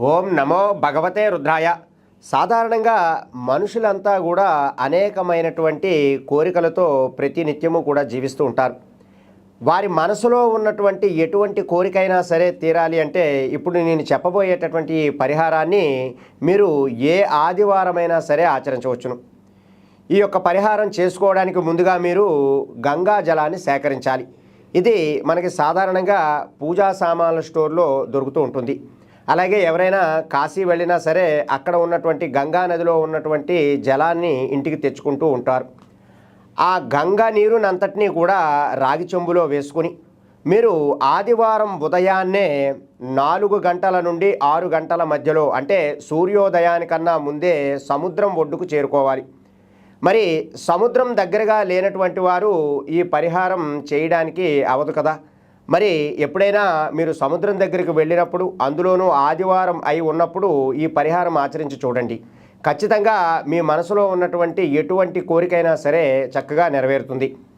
ఓం నమో భగవతే రుద్రాయ. సాధారణంగా మనుషులంతా కూడా అనేకమైనటువంటి కోరికలతో ప్రతినిత్యము కూడా జీవిస్తూ ఉంటారు. వారి మనసులో ఉన్నటువంటి ఎటువంటి కోరికైనా సరే తీరాలి అంటే ఇప్పుడు నేను చెప్పబోయేటటువంటి ఈ పరిహారాన్ని మీరు ఏ ఆదివారమైనా సరే ఆచరించవచ్చును. ఈ యొక్క పరిహారం చేసుకోవడానికి ముందుగా మీరు గంగా జలాన్ని సేకరించాలి. ఇది మనకి సాధారణంగా పూజా సామాన్ల స్టోర్లో దొరుకుతూ ఉంటుంది. అలాగే ఎవరైనా కాశీ వెళ్ళినా సరే అక్కడ ఉన్నటువంటి గంగా నదిలో ఉన్నటువంటి జలాన్ని ఇంటికి తెచ్చుకుంటూ ఉంటారు. ఆ గంగా నీరునంతటినీ కూడా రాగి చెంబులో వేసుకుని మీరు ఆదివారం ఉదయాన్నే 4 గంటల నుండి 6 గంటల మధ్యలో అంటే సూర్యోదయానికన్నా ముందే సముద్రం ఒడ్డుకు చేరుకోవాలి. మరి సముద్రం దగ్గరగా లేనటువంటి వారు ఈ పరిహారం చేయడానికి అవదు కదా. మరి ఎప్పుడైనా మీరు సముద్రం దగ్గరికి వెళ్ళినప్పుడు అందులోనూ ఆదివారం అయి ఉన్నప్పుడు ఈ పరిహారం ఆచరించి చూడండి. ఖచ్చితంగా మీ మనసులో ఉన్నటువంటి ఎటువంటి కోరికైనా సరే చక్కగా నెరవేరుతుంది.